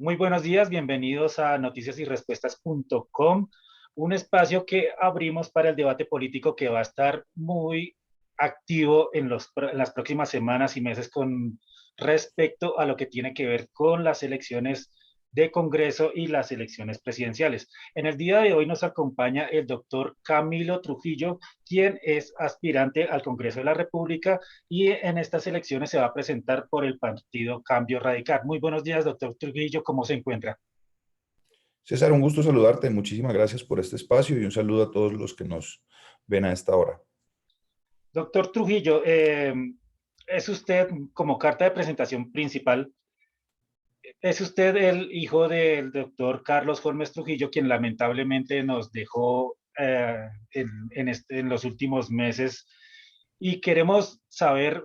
Muy buenos días, bienvenidos a noticiasyrespuestas.com, un espacio que abrimos para el debate político que va a estar muy activo en las próximas semanas y meses con respecto a lo que tiene que ver con las elecciones de Congreso y las elecciones presidenciales. En el día de hoy nos acompaña el doctor Camilo Trujillo, quien es aspirante al Congreso de la República y en estas elecciones se va a presentar por el partido Cambio Radical. Muy buenos días, doctor Trujillo, ¿cómo se encuentra? César, un gusto saludarte. Muchísimas gracias por este espacio y un saludo a todos los que nos ven a esta hora. Doctor Trujillo, es usted, como carta de presentación principal, es usted el hijo del doctor Carlos Holmes Trujillo, quien lamentablemente nos dejó en los últimos meses, y queremos saber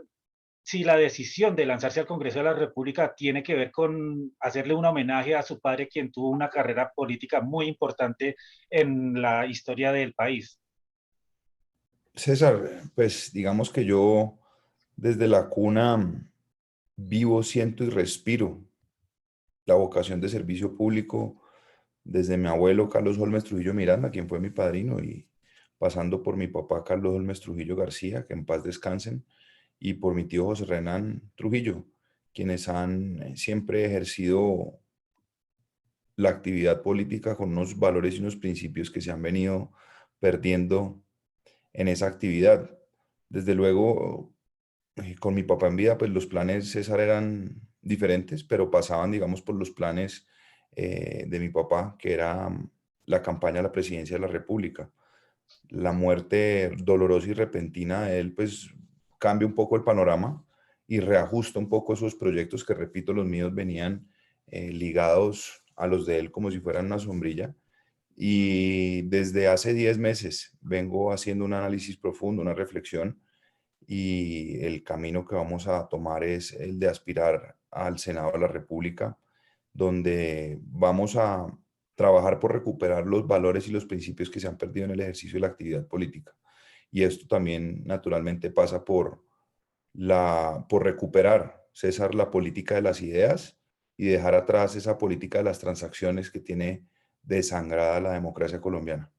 si la decisión de lanzarse al Congreso de la República tiene que ver con hacerle un homenaje a su padre, quien tuvo una carrera política muy importante en la historia del país. César, pues digamos que yo desde la cuna vivo, siento y respiro la vocación de servicio público desde mi abuelo Carlos Holmes Trujillo Miranda, quien fue mi padrino, y pasando por mi papá Carlos Holmes Trujillo García, que en paz descansen, y por mi tío José Renán Trujillo, quienes han siempre ejercido la actividad política con unos valores y unos principios que se han venido perdiendo en esa actividad. Desde luego, con mi papá en vida, pues los planes César eran diferentes, pero pasaban, digamos, por los planes de mi papá, que era la campaña a la presidencia de la República. La muerte dolorosa y repentina de él, pues cambia un poco el panorama y reajusta un poco esos proyectos que, repito, los míos venían ligados a los de él como si fueran una sombrilla. Y desde hace 10 meses vengo haciendo un análisis profundo, una reflexión, y el camino que vamos a tomar es el de aspirar al Senado de la República, donde vamos a trabajar por recuperar los valores y los principios que se han perdido en el ejercicio de la actividad política. Y esto también naturalmente pasa por recuperar, César, la política de las ideas y dejar atrás esa política de las transacciones que tiene desangrada la democracia colombiana.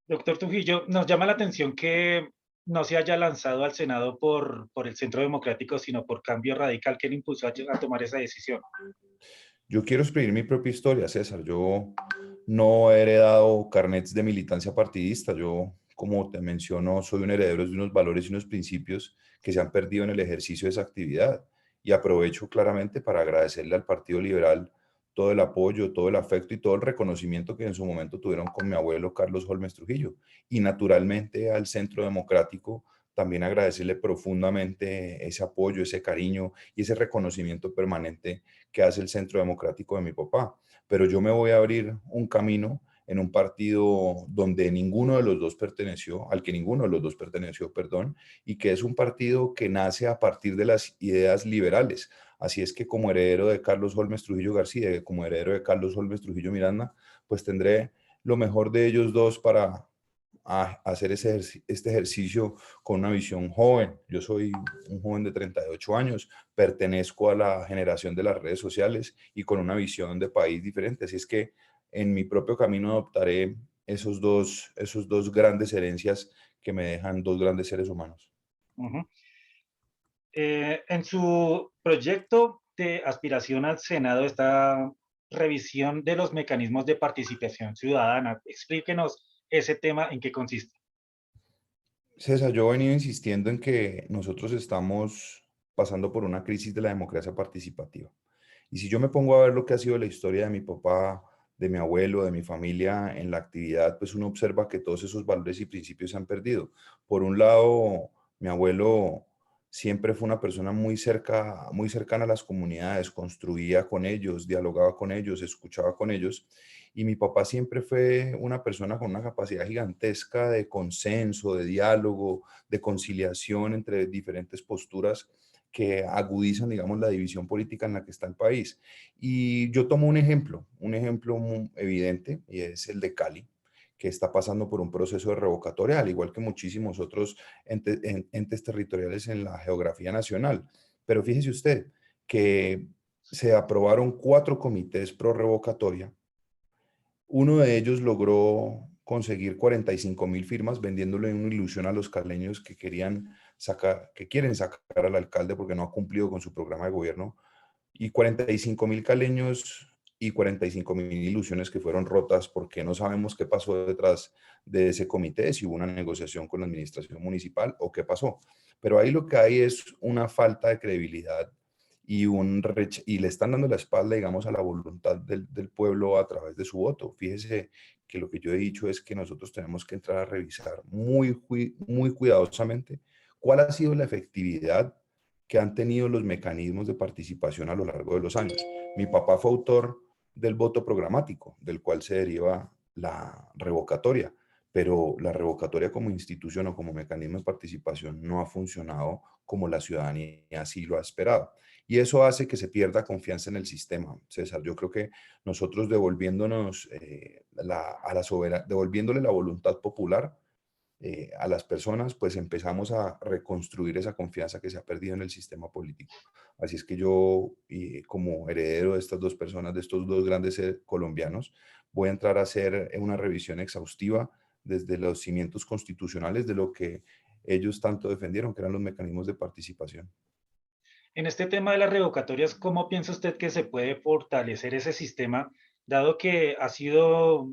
Doctor Trujillo, nos llama la atención que no se haya lanzado al Senado por el Centro Democrático, sino por Cambio Radical. ¿Qué le impulsó a tomar esa decisión? Yo quiero escribir mi propia historia, César. Yo no he heredado carnets de militancia partidista. Yo, como te menciono, soy un heredero de unos valores y unos principios que se han perdido en el ejercicio de esa actividad. Y aprovecho claramente para agradecerle al Partido Liberal todo el apoyo, todo el afecto y todo el reconocimiento que en su momento tuvieron con mi abuelo Carlos Holmes Trujillo. Y naturalmente al Centro Democrático también agradecerle profundamente ese apoyo, ese cariño y ese reconocimiento permanente que hace el Centro Democrático de mi papá. Pero yo me voy a abrir un camino en un partido donde ninguno de los dos perteneció, al que ninguno de los dos perteneció, perdón, y que es un partido que nace a partir de las ideas liberales. Así es que como heredero de Carlos Holmes Trujillo García y como heredero de Carlos Holmes Trujillo Miranda, pues tendré lo mejor de ellos dos para hacer este ejercicio con una visión joven. Yo soy un joven de 38 años, pertenezco a la generación de las redes sociales y con una visión de país diferente. Así es que en mi propio camino adoptaré esos dos grandes herencias que me dejan dos grandes seres humanos. Ujú. En su proyecto de aspiración al Senado está revisión de los mecanismos de participación ciudadana. Explíquenos ese tema, en qué consiste. César, yo he venido insistiendo en que nosotros estamos pasando por una crisis de la democracia participativa. Y si yo me pongo a ver lo que ha sido la historia de mi papá, de mi abuelo, de mi familia en la actividad, pues uno observa que todos esos valores y principios se han perdido. Por un lado, mi abuelo siempre fue una persona muy cercana a las comunidades, construía con ellos, dialogaba con ellos, escuchaba con ellos. Y mi papá siempre fue una persona con una capacidad gigantesca de consenso, de diálogo, de conciliación entre diferentes posturas que agudizan, digamos, la división política en la que está el país. Y yo tomo un ejemplo muy evidente, y es el de Cali, que está pasando por un proceso de revocatoria, al igual que muchísimos otros entes territoriales en la geografía nacional. Pero fíjese usted que se aprobaron 4 comités pro revocatoria. Uno de ellos logró conseguir 45.000 firmas, vendiéndole una ilusión a los caleños que querían sacar, que quieren sacar al alcalde porque no ha cumplido con su programa de gobierno, y 45.000 caleños y 45.000 ilusiones que fueron rotas porque no sabemos qué pasó detrás de ese comité, si hubo una negociación con la administración municipal o qué pasó. Pero ahí lo que hay es una falta de credibilidad y le están dando la espalda, digamos, a la voluntad del pueblo a través de su voto. Fíjese que lo que yo he dicho es que nosotros tenemos que entrar a revisar muy cuidadosamente cuál ha sido la efectividad que han tenido los mecanismos de participación a lo largo de los años. Mi papá fue autor del voto programático, del cual se deriva la revocatoria, pero la revocatoria como institución o como mecanismo de participación no ha funcionado como la ciudadanía así lo ha esperado. Y eso hace que se pierda confianza en el sistema, César. Yo creo que nosotros devolviéndonos devolviéndole la voluntad popular a las personas, pues empezamos a reconstruir esa confianza que se ha perdido en el sistema político. Así es que yo, como heredero de estas dos personas, de estos dos grandes colombianos, voy a entrar a hacer una revisión exhaustiva desde los cimientos constitucionales de lo que ellos tanto defendieron, que eran los mecanismos de participación. En este tema de las revocatorias, ¿cómo piensa usted que se puede fortalecer ese sistema, dado que ha sido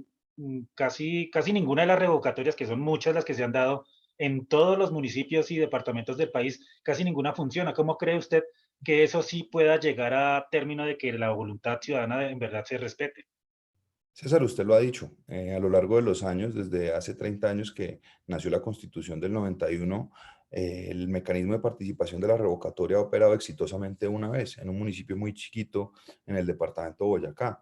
casi ninguna de las revocatorias, que son muchas las que se han dado en todos los municipios y departamentos del país, casi ninguna funciona? ¿Cómo cree usted que eso sí pueda llegar a término de que la voluntad ciudadana en verdad se respete? César, usted lo ha dicho, a lo largo de los años, desde hace 30 años que nació la Constitución del 91, el mecanismo de participación de la revocatoria ha operado exitosamente una vez en un municipio muy chiquito en el departamento de Boyacá.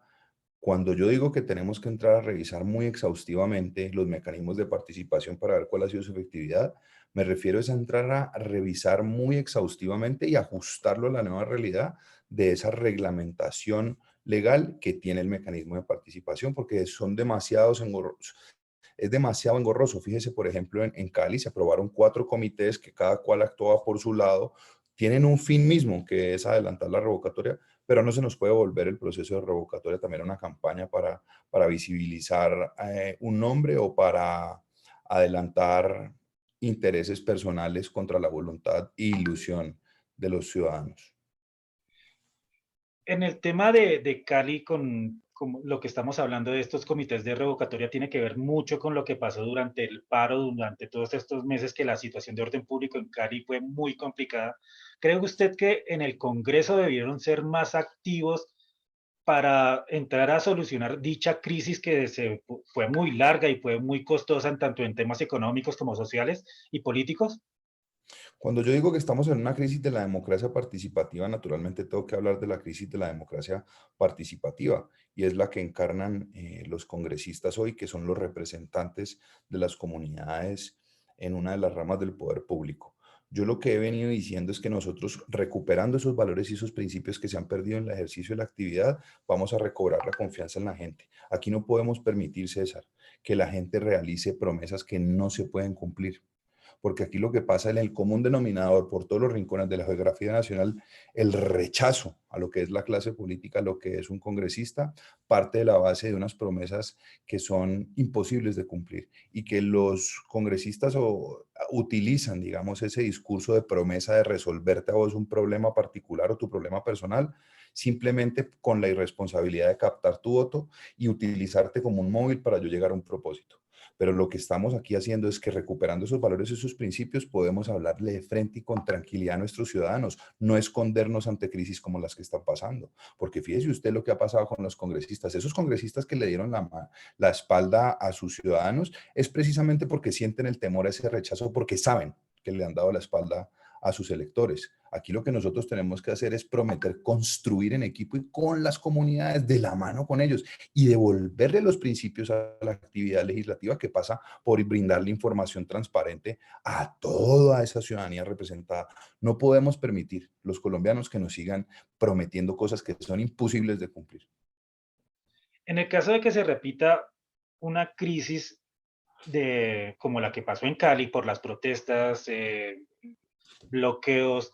Cuando yo digo que tenemos que entrar a revisar muy exhaustivamente los mecanismos de participación para ver cuál ha sido su efectividad, me refiero es a entrar a revisar muy exhaustivamente y ajustarlo a la nueva realidad de esa reglamentación legal que tiene el mecanismo de participación, porque son demasiados engorrosos. Es demasiado engorroso. Fíjese, por ejemplo, en Cali se aprobaron 4 comités que cada cual actuaba por su lado, tienen un fin mismo, que es adelantar la revocatoria, pero no se nos puede volver el proceso de revocatoria también una campaña para visibilizar un nombre o para adelantar intereses personales contra la voluntad e ilusión de los ciudadanos. En el tema de Cali, con lo que estamos hablando de estos comités de revocatoria, tiene que ver mucho con lo que pasó durante el paro, durante todos estos meses que la situación de orden público en Cali fue muy complicada. ¿Cree usted que en el Congreso debieron ser más activos para entrar a solucionar dicha crisis que fue muy larga y fue muy costosa en tanto en temas económicos como sociales y políticos? Cuando yo digo que estamos en una crisis de la democracia participativa, naturalmente tengo que hablar de la crisis de la democracia participativa y es la que encarnan los congresistas hoy, que son los representantes de las comunidades en una de las ramas del poder público. Yo lo que he venido diciendo es que nosotros, recuperando esos valores y esos principios que se han perdido en el ejercicio de la actividad, vamos a recobrar la confianza en la gente. Aquí no podemos permitir, César, que la gente realice promesas que no se pueden cumplir, porque aquí lo que pasa en el común denominador por todos los rincones de la geografía nacional, el rechazo a lo que es la clase política, lo que es un congresista, parte de la base de unas promesas que son imposibles de cumplir y que los congresistas utilizan, digamos, ese discurso de promesa de resolverte a vos un problema particular o tu problema personal, simplemente con la irresponsabilidad de captar tu voto y utilizarte como un móvil para yo llegar a un propósito. Pero lo que estamos aquí haciendo es que recuperando esos valores y esos principios podemos hablarle de frente y con tranquilidad a nuestros ciudadanos, no escondernos ante crisis como las que están pasando. Porque fíjese usted lo que ha pasado con los congresistas. Esos congresistas que le dieron la espalda a sus ciudadanos es precisamente porque sienten el temor a ese rechazo, porque saben que le han dado la espalda a sus electores. Aquí lo que nosotros tenemos que hacer es prometer construir en equipo y con las comunidades, de la mano con ellos, y devolverle los principios a la actividad legislativa que pasa por brindarle información transparente a toda esa ciudadanía representada. No podemos permitir los colombianos que nos sigan prometiendo cosas que son imposibles de cumplir. En el caso de que se repita una crisis como la que pasó en Cali por las protestas, bloqueos,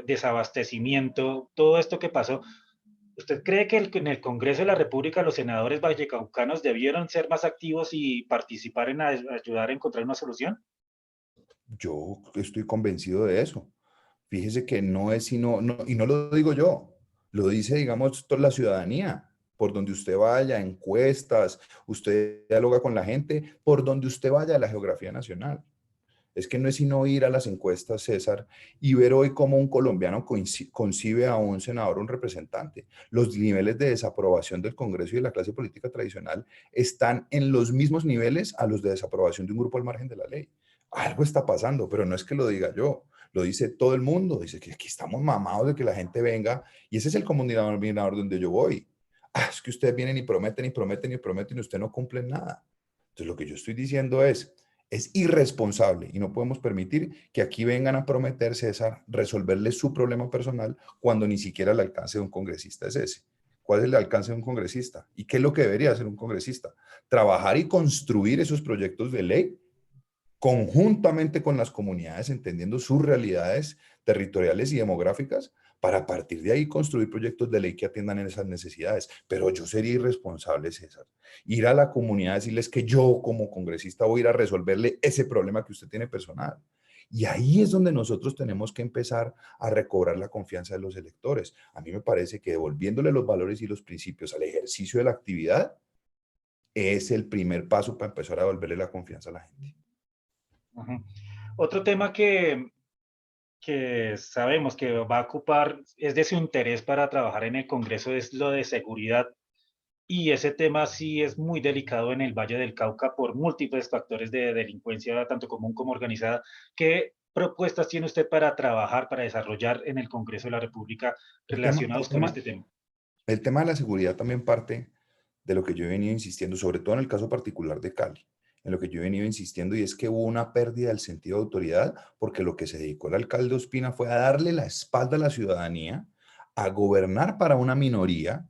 desabastecimiento, todo esto que pasó. ¿Usted cree que en el Congreso de la República los senadores vallecaucanos debieron ser más activos y participar en ayudar a encontrar una solución? Yo estoy convencido de eso. Fíjese que no es sino, y no lo digo yo, lo dice, digamos, toda la ciudadanía. Por donde usted vaya, encuestas, usted dialoga con la gente, por donde usted vaya de la geografía nacional. Es que no es sino ir a las encuestas, César, y ver hoy cómo un colombiano concibe a un senador o un representante. Los niveles de desaprobación del Congreso y de la clase política tradicional están en los mismos niveles a los de desaprobación de un grupo al margen de la ley. Algo está pasando, pero no es que lo diga yo, lo dice todo el mundo, dice que aquí estamos mamados de que la gente venga, y ese es el común denominador donde yo voy. Es que ustedes vienen y prometen y prometen y prometen y usted no cumple nada. Entonces lo que yo estoy diciendo es irresponsable y no podemos permitir que aquí vengan a prometer, César, resolverle su problema personal cuando ni siquiera el alcance de un congresista es ese. ¿Cuál es el alcance de un congresista? ¿Y qué es lo que debería hacer un congresista? Trabajar y construir esos proyectos de ley conjuntamente con las comunidades, entendiendo sus realidades territoriales y demográficas, para a partir de ahí construir proyectos de ley que atiendan en esas necesidades. Pero yo sería irresponsable, César, ir a la comunidad a decirles que yo como congresista voy a ir a resolverle ese problema que usted tiene personal. Y ahí es donde nosotros tenemos que empezar a recobrar la confianza de los electores. A mí me parece que devolviéndole los valores y los principios al ejercicio de la actividad es el primer paso para empezar a devolverle la confianza a la gente. Ujú. Otro tema que sabemos que va a ocupar, es de su interés para trabajar en el Congreso, es lo de seguridad. Y ese tema sí es muy delicado en el Valle del Cauca por múltiples factores de delincuencia, tanto común como organizada. ¿Qué propuestas tiene usted para trabajar, para desarrollar en el Congreso de la República El tema, relacionados el con tema, este tema? el tema de la seguridad también parte de lo que yo he venido insistiendo, sobre todo en el caso particular de Cali, en lo que yo he venido insistiendo, y es que hubo una pérdida del sentido de autoridad, porque lo que se dedicó el alcalde Ospina fue a darle la espalda a la ciudadanía, a gobernar para una minoría,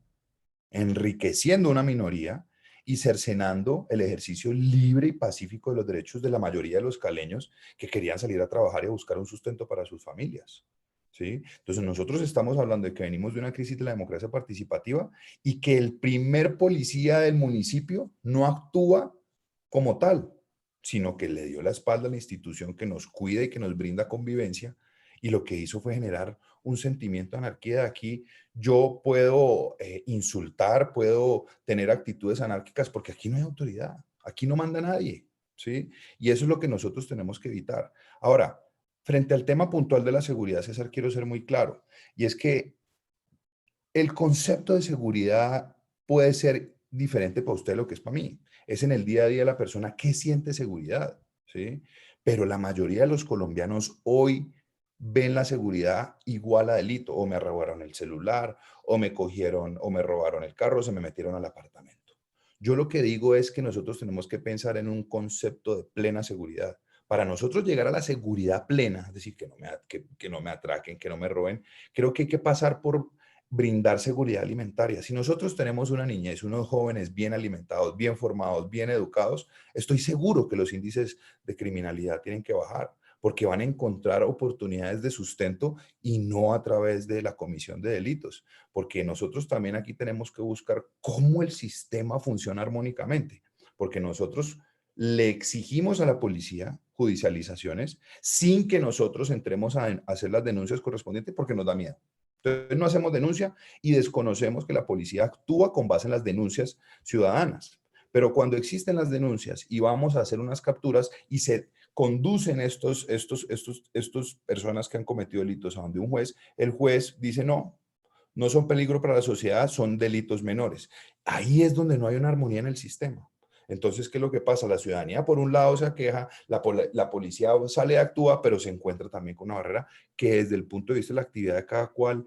enriqueciendo una minoría y cercenando el ejercicio libre y pacífico de los derechos de la mayoría de los caleños que querían salir a trabajar y a buscar un sustento para sus familias. ¿Sí? Entonces nosotros estamos hablando de que venimos de una crisis de la democracia participativa y que el primer policía del municipio no actúa como tal, sino que le dio la espalda a la institución que nos cuida y que nos brinda convivencia, y lo que hizo fue generar un sentimiento de anarquía. De aquí yo puedo insultar, puedo tener actitudes anárquicas porque aquí no hay autoridad, aquí no manda nadie, ¿sí? Y eso es lo que nosotros tenemos que evitar. Ahora, frente al tema puntual de la seguridad, César, quiero ser muy claro, y es que el concepto de seguridad puede ser diferente para usted de lo que es para mí. Es en el día a día la persona que siente seguridad, ¿sí? Pero la mayoría de los colombianos hoy ven la seguridad igual a delito. O me robaron el celular, o me cogieron, o me robaron el carro, o se me metieron al apartamento. Yo lo que digo es que nosotros tenemos que pensar en un concepto de plena seguridad. Para nosotros llegar a la seguridad plena, es decir, que no me atraquen, que no me roben, creo que hay que pasar por brindar seguridad alimentaria. Si nosotros tenemos una niñez, unos jóvenes bien alimentados, bien formados, bien educados, estoy seguro que los índices de criminalidad tienen que bajar, porque van a encontrar oportunidades de sustento y no a través de la comisión de delitos, porque nosotros también aquí tenemos que buscar cómo el sistema funciona armónicamente, porque nosotros le exigimos a la policía judicializaciones sin que nosotros entremos a hacer las denuncias correspondientes porque nos da miedo. Entonces no hacemos denuncia y desconocemos que la policía actúa con base en las denuncias ciudadanas. Pero cuando existen las denuncias y vamos a hacer unas capturas y se conducen estos personas que han cometido delitos a donde un juez, el juez dice no, no son peligro para la sociedad, son delitos menores. Ahí es donde no hay una armonía en el sistema. Entonces, ¿qué es lo que pasa? La ciudadanía, por un lado, se queja, la policía sale y actúa, pero se encuentra también con una barrera que desde el punto de vista de la actividad de cada cual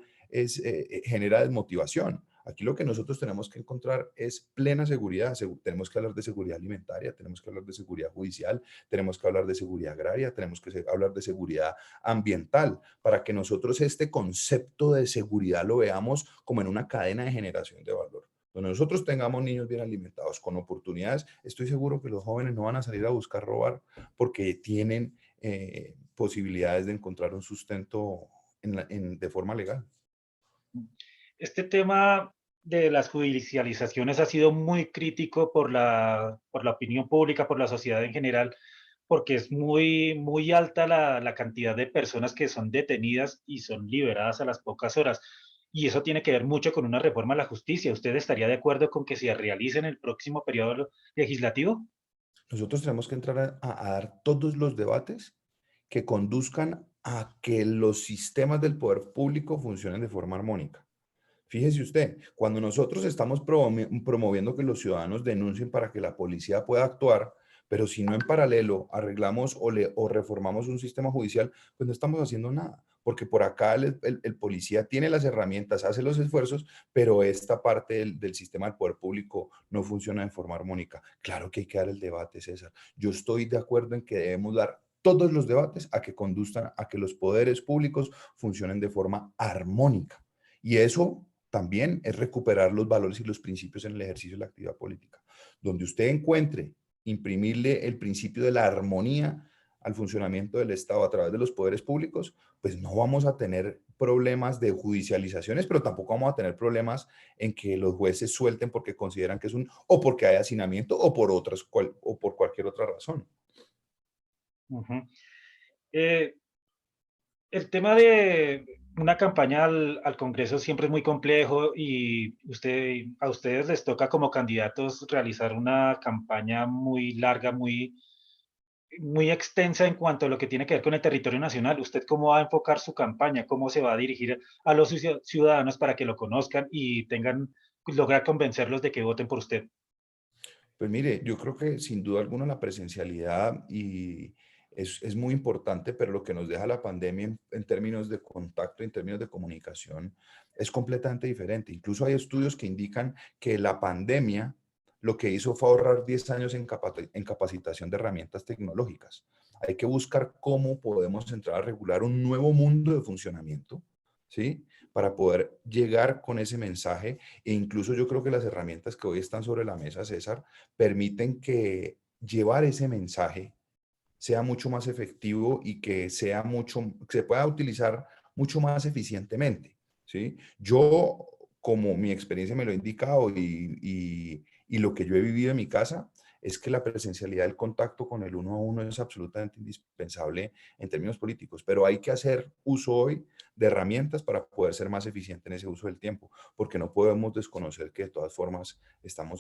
genera desmotivación. Aquí lo que nosotros tenemos que encontrar es plena seguridad. Tenemos que hablar de seguridad alimentaria, tenemos que hablar de seguridad judicial, tenemos que hablar de seguridad agraria, tenemos que hablar de seguridad ambiental, para que nosotros este concepto de seguridad lo veamos como en una cadena de generación de valor. Donde nosotros tengamos niños bien alimentados, con oportunidades, estoy seguro que los jóvenes no van a salir a buscar robar porque tienen posibilidades de encontrar un sustento de forma legal. Este tema de las judicializaciones ha sido muy crítico por la opinión pública, por la sociedad en general, porque es muy alta la cantidad de personas que son detenidas y son liberadas a las pocas horas. Y eso tiene que ver mucho con una reforma a la justicia. ¿Usted estaría de acuerdo con que se realice en el próximo periodo legislativo? Nosotros tenemos que entrar a dar todos los debates que conduzcan a que los sistemas del poder público funcionen de forma armónica. Fíjese usted, cuando nosotros estamos promoviendo que los ciudadanos denuncien para que la policía pueda actuar, pero si no en paralelo arreglamos o reformamos un sistema judicial, pues no estamos haciendo nada, porque por acá el policía tiene las herramientas, hace los esfuerzos, pero esta parte del sistema del poder público no funciona de forma armónica. Claro que hay que dar el debate, César. Yo estoy de acuerdo en que debemos dar todos los debates a que conduzcan a que los poderes públicos funcionen de forma armónica. Y eso también es recuperar los valores y los principios en el ejercicio de la actividad política. Donde usted encuentre imprimirle el principio de la armonía al funcionamiento del Estado a través de los poderes públicos, pues no vamos a tener problemas de judicializaciones, pero tampoco vamos a tener problemas en que los jueces suelten porque consideran que es o porque hay hacinamiento o o por cualquier otra razón. Ujú. Eh, el tema de una campaña al Congreso siempre es muy complejo y a ustedes les toca como candidatos realizar una campaña muy larga, muy extensa en cuanto a lo que tiene que ver con el territorio nacional. ¿Usted cómo va a enfocar su campaña? ¿Cómo se va a dirigir a los ciudadanos para que lo conozcan y lograr convencerlos de que voten por usted? Pues mire, yo creo que sin duda alguna la presencialidad es muy importante, pero lo que nos deja la pandemia en términos de contacto, en términos de comunicación, es completamente diferente. Incluso hay estudios que indican que la pandemia lo que hizo fue ahorrar 10 años en capacitación de herramientas tecnológicas. Hay que buscar cómo podemos entrar a regular un nuevo mundo de funcionamiento, ¿sí? Para poder llegar con ese mensaje e incluso yo creo que las herramientas que hoy están sobre la mesa, César, permiten que llevar ese mensaje sea mucho más efectivo y que se pueda utilizar mucho más eficientemente, ¿sí? Yo, como mi experiencia me lo ha indicado y lo que yo he vivido en mi casa, es que la presencialidad del contacto con el uno a uno es absolutamente indispensable en términos políticos, pero hay que hacer uso hoy de herramientas para poder ser más eficiente en ese uso del tiempo, porque no podemos desconocer que de todas formas estamos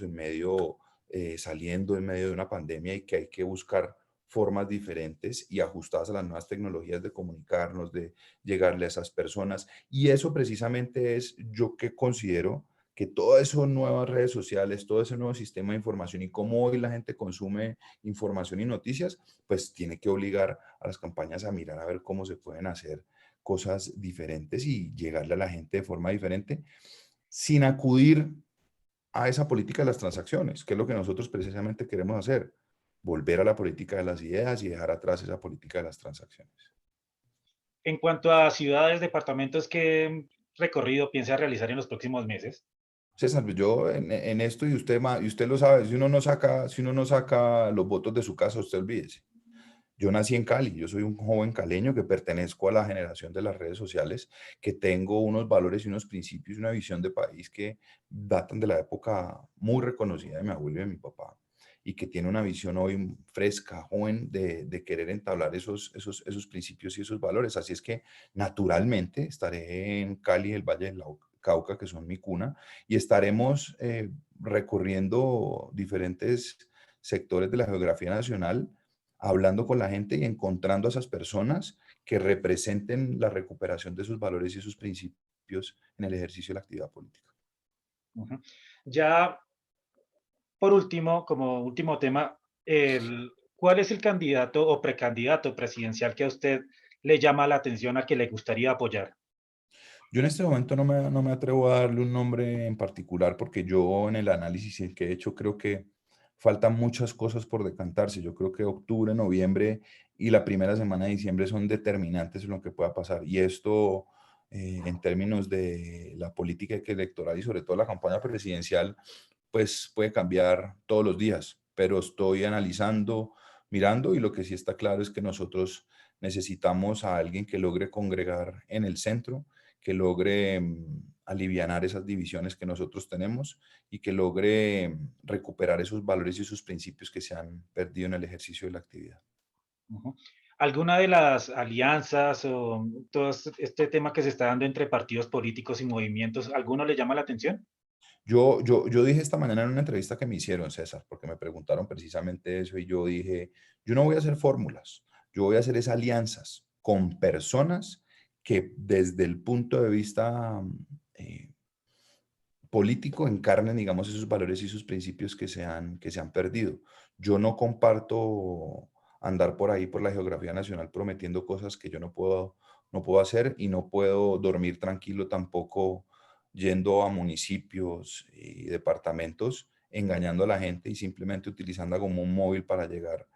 saliendo en medio de una pandemia y que hay que buscar formas diferentes y ajustadas a las nuevas tecnologías de comunicarnos, de llegarle a esas personas. Y eso precisamente es yo que considero que todas esas nuevas redes sociales, todo ese nuevo sistema de información y cómo hoy la gente consume información y noticias, pues tiene que obligar a las campañas a mirar a ver cómo se pueden hacer cosas diferentes y llegarle a la gente de forma diferente, sin acudir a esa política de las transacciones, que es lo que nosotros precisamente queremos hacer, volver a la política de las ideas y dejar atrás esa política de las transacciones. En cuanto a ciudades, departamentos, ¿qué recorrido piensa realizar en los próximos meses? César, pues yo en esto, y usted lo sabe, si uno no saca los votos de su casa, usted olvídese. Yo nací en Cali, yo soy un joven caleño que pertenezco a la generación de las redes sociales, que tengo unos valores y unos principios y una visión de país que datan de la época muy reconocida de mi abuelo y de mi papá, y que tiene una visión hoy fresca, joven, de querer entablar esos principios y esos valores. Así es que naturalmente estaré en Cali, el Valle del Cauca, que son mi cuna, y estaremos recorriendo diferentes sectores de la geografía nacional, hablando con la gente y encontrando a esas personas que representen la recuperación de sus valores y sus principios en el ejercicio de la actividad política. Ujú. Ya por último, como último tema, ¿cuál es el candidato o precandidato presidencial que a usted le llama la atención, a que le gustaría apoyar? Yo en este momento no me atrevo a darle un nombre en particular porque yo en el análisis que he hecho creo que faltan muchas cosas por decantarse. Yo creo que octubre, noviembre y la primera semana de diciembre son determinantes en lo que pueda pasar. Y esto, en términos de la política electoral y sobre todo la campaña presidencial, pues puede cambiar todos los días. Pero estoy analizando, mirando y lo que sí está claro es que nosotros necesitamos a alguien que logre congregar en el centro, que logre alivianar esas divisiones que nosotros tenemos y que logre recuperar esos valores y esos principios que se han perdido en el ejercicio de la actividad. Ujú. ¿Alguna de las alianzas o todo este tema que se está dando entre partidos políticos y movimientos, alguno le llama la atención? Yo dije esta mañana en una entrevista que me hicieron, César, porque me preguntaron precisamente eso y yo dije, yo no voy a hacer fórmulas, yo voy a hacer es alianzas con personas que desde el punto de vista eh, político encarnen, digamos, esos valores y esos principios que se han perdido. Yo no comparto andar por ahí por la geografía nacional prometiendo cosas que yo no puedo hacer y no puedo dormir tranquilo tampoco yendo a municipios y departamentos engañando a la gente y simplemente utilizando como un móvil para llegar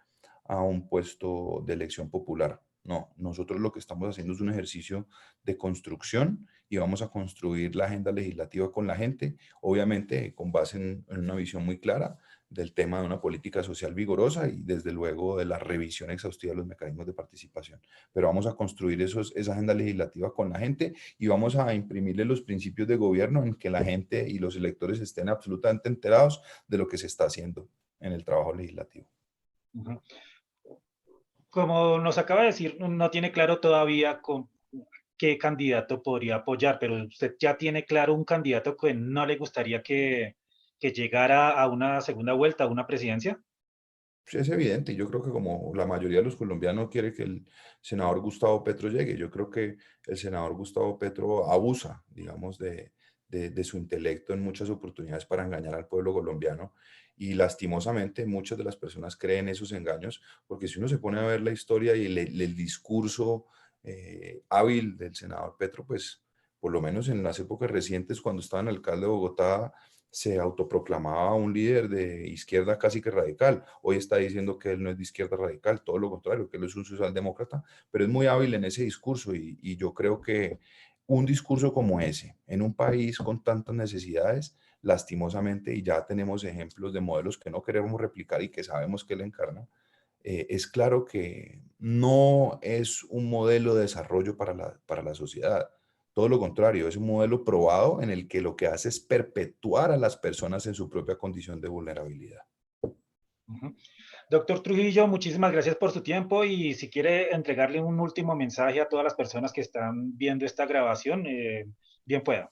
a un puesto de elección popular. No, nosotros lo que estamos haciendo es un ejercicio de construcción y vamos a construir la agenda legislativa con la gente, obviamente con base en una visión muy clara del tema de una política social vigorosa y desde luego de la revisión exhaustiva de los mecanismos de participación. Pero vamos a construir esa agenda legislativa con la gente y vamos a imprimirle los principios de gobierno en que la gente y los electores estén absolutamente enterados de lo que se está haciendo en el trabajo legislativo. Ujú. Como nos acaba de decir, no tiene claro todavía con qué candidato podría apoyar, pero usted ya tiene claro un candidato que no le gustaría que llegara a una segunda vuelta, a una presidencia. Sí, es evidente, y yo creo que como la mayoría de los colombianos quiere que el senador Gustavo Petro llegue, yo creo que el senador Gustavo Petro abusa, digamos, de su intelecto en muchas oportunidades para engañar al pueblo colombiano y lastimosamente muchas de las personas creen esos engaños, porque si uno se pone a ver la historia y el discurso hábil del senador Petro, pues por lo menos en las épocas recientes cuando estaba en alcalde de Bogotá, se autoproclamaba un líder de izquierda casi que radical. Hoy está diciendo que él no es de izquierda radical, todo lo contrario, que él es un socialdemócrata, pero es muy hábil en ese discurso y yo creo que un discurso como ese, en un país con tantas necesidades, lastimosamente, y ya tenemos ejemplos de modelos que no queremos replicar y que sabemos que él encarna, es claro que no es un modelo de desarrollo para la sociedad. Todo lo contrario, es un modelo probado en el que lo que hace es perpetuar a las personas en su propia condición de vulnerabilidad. Ujú. Doctor Trujillo, muchísimas gracias por su tiempo y si quiere entregarle un último mensaje a todas las personas que están viendo esta grabación, bien pueda.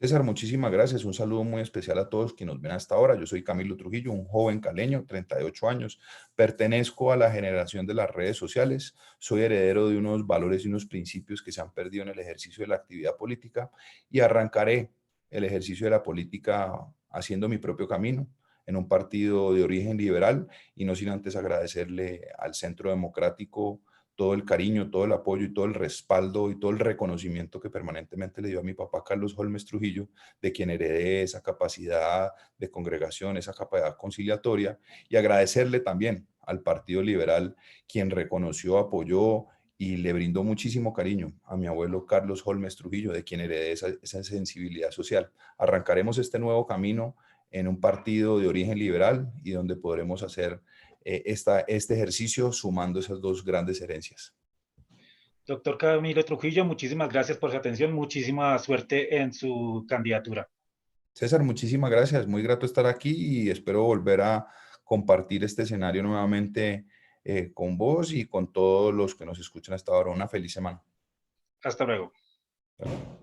César, muchísimas gracias. Un saludo muy especial a todos quienes nos ven hasta ahora. Yo soy Camilo Trujillo, un joven caleño, 38 años. Pertenezco a la generación de las redes sociales. Soy heredero de unos valores y unos principios que se han perdido en el ejercicio de la actividad política y arrancaré el ejercicio de la política haciendo mi propio camino en un partido de origen liberal y no sin antes agradecerle al Centro Democrático todo el cariño, todo el apoyo y todo el respaldo y todo el reconocimiento que permanentemente le dio a mi papá Carlos Holmes Trujillo, de quien heredé esa capacidad de congregación, esa capacidad conciliatoria, y agradecerle también al Partido Liberal, quien reconoció, apoyó y le brindó muchísimo cariño a mi abuelo Carlos Holmes Trujillo, de quien heredé esa sensibilidad social. Arrancaremos este nuevo camino en un partido de origen liberal y donde podremos hacer este ejercicio sumando esas dos grandes herencias. Doctor Camilo Trujillo, muchísimas gracias por su atención, muchísima suerte en su candidatura. César, muchísimas gracias. Muy grato estar aquí y espero volver a compartir este escenario nuevamente con vos y con todos los que nos escuchan hasta ahora. Una feliz semana. Hasta luego. Hasta luego.